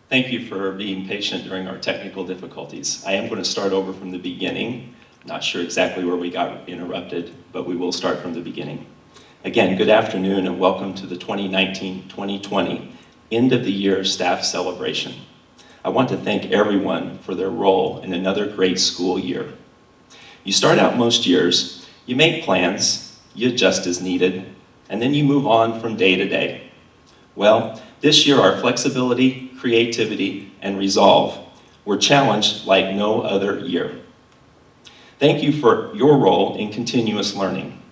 Thank you for being patient during our technical difficulties. I am going to start over from the beginning. Not sure exactly where we got interrupted, but we will start from the beginning. Again, good afternoon and welcome to the 2019-2020 end of the year staff celebration. I want to thank everyone for their role in another great school year. You start out most years, you make plans, you adjust as needed, and then you move on from day to day. Well, this year our flexibility, creativity, and resolve were challenged like no other year. Thank you for your role in continuous learning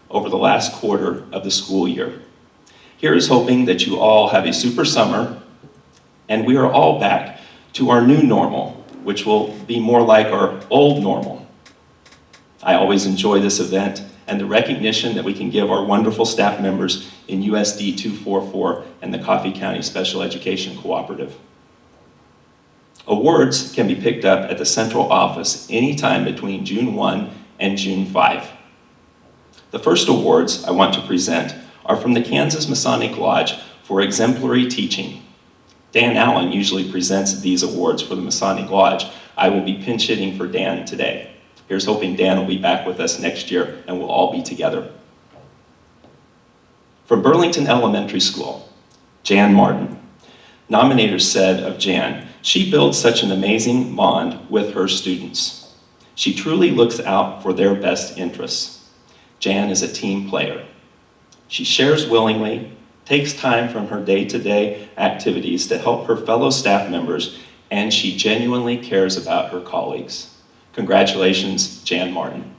over the last quarter of the school year. Here is hoping that you all have a super summer and we are all back to our new normal, which will be more like our old normal. I always enjoy this event and the recognition that we can give our wonderful staff members in USD 244 and the Coffee County Special Education Cooperative. Awards can be picked up at the central office anytime between June 1 and June 5. The first awards I want to present are from the Kansas Masonic Lodge for exemplary teaching. Dan Allen usually presents these awards for the Masonic Lodge. I will be pinch hitting for Dan today. Here's hoping Dan will be back with us next year and we'll all be together. From Burlington Elementary School, Jan Martin. Nominators said of Jan, she builds such an amazing bond with her students. She truly looks out for their best interests. Jan is a team player. She shares willingly, takes time from her day-to-day activities to help her fellow staff members, and she genuinely cares about her colleagues. Congratulations, Jan Martin.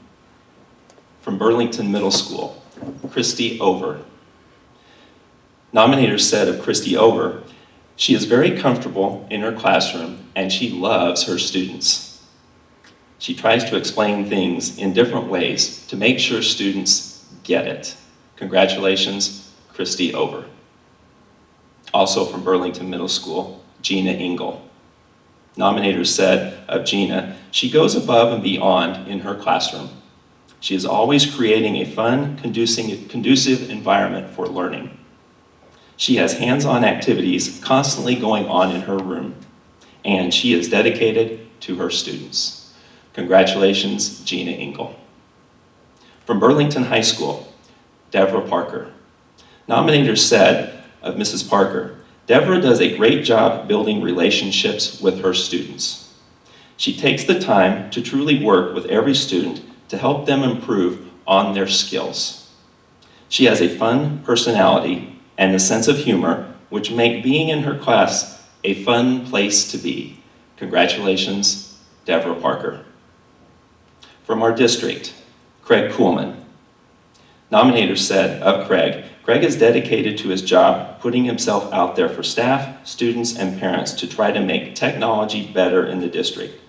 From Burlington Middle School, Christy Over. Nominators said of Christy Over, she is very comfortable in her classroom and she loves her students. She tries to explain things in different ways to make sure students get it. Congratulations, Christy Over. Also from Burlington Middle School, Gina Engel. Nominators said of Gina, she goes above and beyond in her classroom. She is always creating a fun, conducive environment for learning. She has hands-on activities constantly going on in her room, and she is dedicated to her students. Congratulations, Gina Engel. From Burlington High School, Deborah Parker. Nominators said of Mrs. Parker, Deborah does a great job building relationships with her students. She takes the time to truly work with every student to help them improve on their skills. She has a fun personality and a sense of humor, which make being in her class a fun place to be. Congratulations, Deborah Parker. From our district, Craig Kuhlman. Nominators said of Craig, Craig is dedicated to his job, putting himself out there for staff, students, and parents to try to make technology better in the district.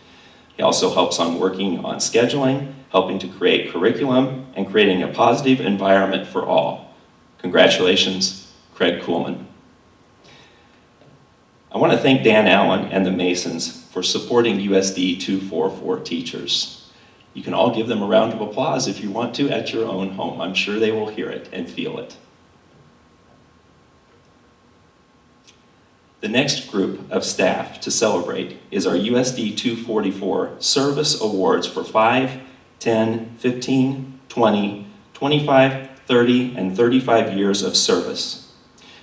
He also helps on working on scheduling, helping to create curriculum, and creating a positive environment for all. Congratulations, Craig Kuhlman. I want to thank Dan Allen and the Masons for supporting USD 244 teachers. You can all give them a round of applause if you want to at your own home. I'm sure they will hear it and feel it. The next group of staff to celebrate is our USD 244 Service Awards for 5, 10, 15, 20, 25, 30, and 35 years of service.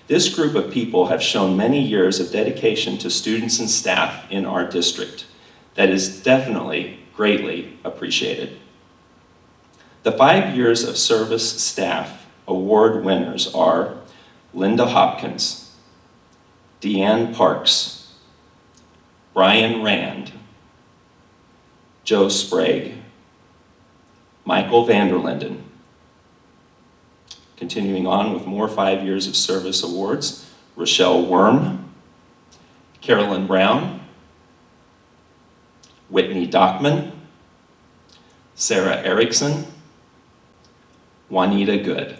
This group of people have shown many years of dedication to students and staff in our district. That is definitely greatly appreciated. The 5 years of service staff award winners are Linda Hopkins, Deanne Parks, Brian Rand, Joe Sprague, Michael Vanderlinden. Continuing on with more 5 years of service awards, Rochelle Worm, Carolyn Brown, Whitney Dockman, Sarah Erickson, Juanita Good.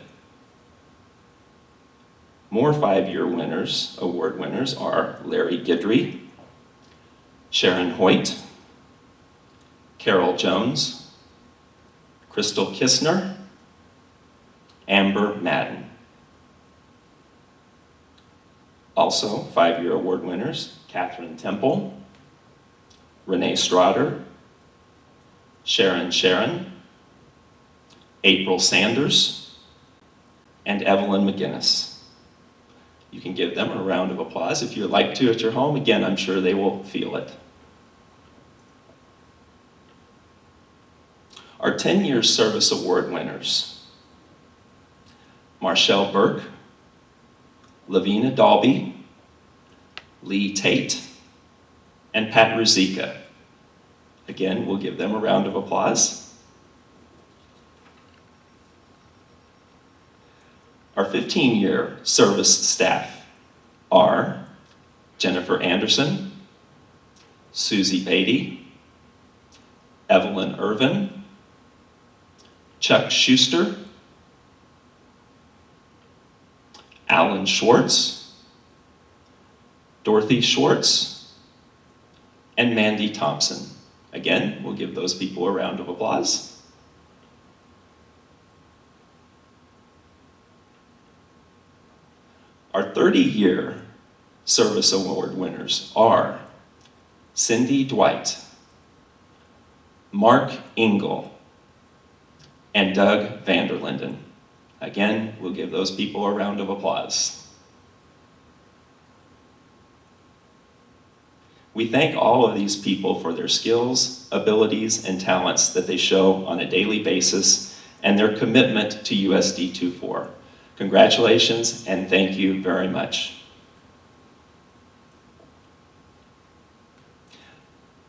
More 5-year winners, award winners are Larry Guidry, Sharon Hoyt, Carol Jones, Crystal Kistner, Amber Madden. Also, 5-year award winners, Catherine Temple, Renee Strotter, Sharon, April Sanders, and Evelyn McGinnis. You can give them a round of applause if you'd like to at your home. Again, I'm sure they will feel it. Our 10-year service award winners: Marshall Burke, Lavina Dalby, Lee Tate, and Pat Ruzicka. Again, we'll give them a round of applause. Our 15-year service staff are Jennifer Anderson, Susie Beatty, Evelyn Irvin, Chuck Schuster, Alan Schwartz, Dorothy Schwartz, and Mandy Thompson. Again, we'll give those people a round of applause. Our 30-year service award winners are Cindy Dwight, Mark Engel, and Doug Vanderlinden. Again, we'll give those people a round of applause. We thank all of these people for their skills, abilities, and talents that they show on a daily basis and their commitment to USD 2.4. Congratulations and thank you very much.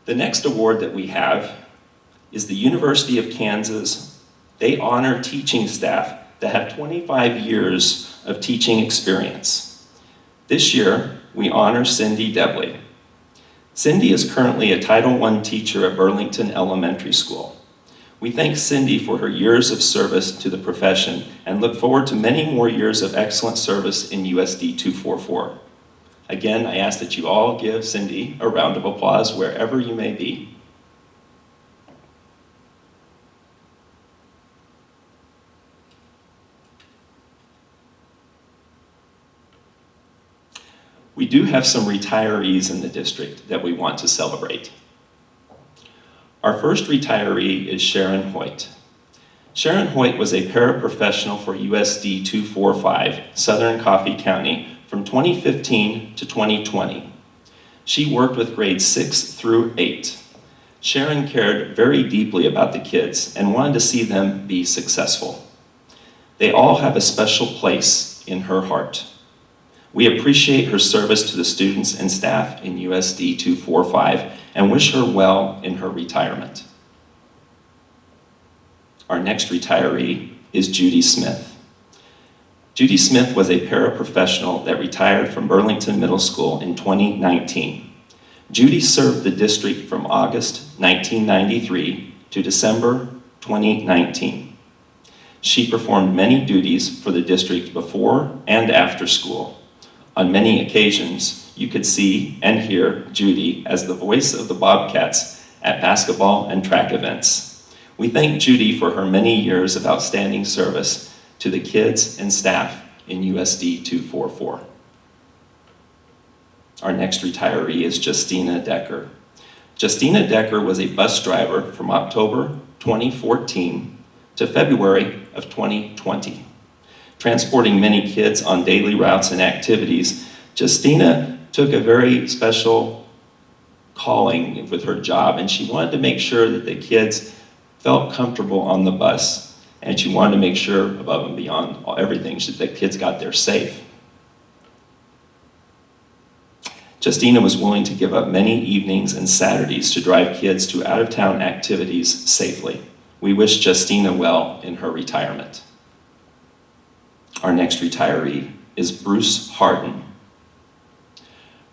The next award that we have is the University of Kansas. They honor teaching staff that have 25 years of teaching experience. This year, we honor Cindy Debley. Cindy is currently a Title I teacher at Burlington Elementary School. We thank Cindy for her years of service to the profession and look forward to many more years of excellent service in USD 244. Again, I ask that you all give Cindy a round of applause wherever you may be. We do have some retirees in the district that we want to celebrate. Our first retiree is Sharon Hoyt. Sharon Hoyt was a paraprofessional for USD 245, Southern Coffee County, from 2015 to 2020. She worked with grades 6 through 8. Sharon cared very deeply about the kids and wanted to see them be successful. They all have a special place in her heart. We appreciate her service to the students and staff in USD 245 and wish her well in her retirement. Our next retiree is Judy Smith. Judy Smith was a paraprofessional that retired from Burlington Middle School in 2019. Judy served the district from August 1993 to December 2019. She performed many duties for the district before and after school. On many occasions, you could see and hear Judy as the voice of the Bobcats at basketball and track events. We thank Judy for her many years of outstanding service to the kids and staff in USD 244. Our next retiree is Justina Decker. Justina Decker was a bus driver from October 2014 to February of 2020. Transporting many kids on daily routes and activities, Justina took a very special calling with her job, and she wanted to make sure that the kids felt comfortable on the bus, and she wanted to make sure, above and beyond everything, that the kids got there safe. Justina was willing to give up many evenings and Saturdays to drive kids to out-of-town activities safely. We wish Justina well in her retirement. Our next retiree is Bruce Harden.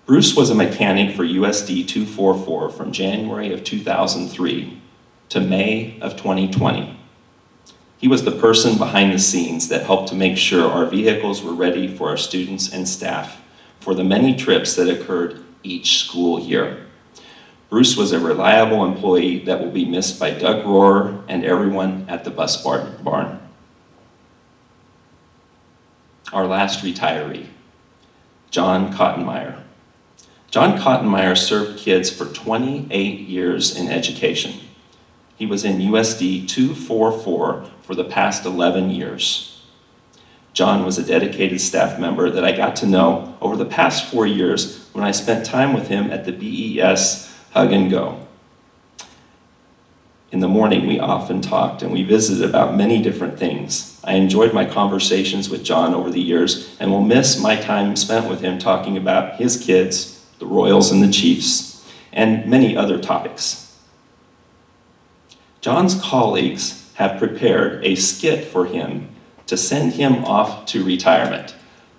Bruce was a mechanic for USD 244 from January of 2003 to May of 2020. He was the person behind the scenes that helped to make sure our vehicles were ready for our students and staff for the many trips that occurred each school year. Bruce was a reliable employee that will be missed by Doug Rohrer and everyone at the bus barn. Our last retiree, John Cottenmeyer. John Cottenmeyer served kids for 28 years in education. He was in USD 244 for the past 11 years. John was a dedicated staff member that I got to know over the past 4 years when I spent time with him at the BES Hug and Go. In the morning, we often talked and we visited about many different things. I enjoyed my conversations with John over the years and will miss my time spent with him talking about his kids, the Royals and the Chiefs, and many other topics. John's colleagues have prepared a skit for him to send him off to retirement.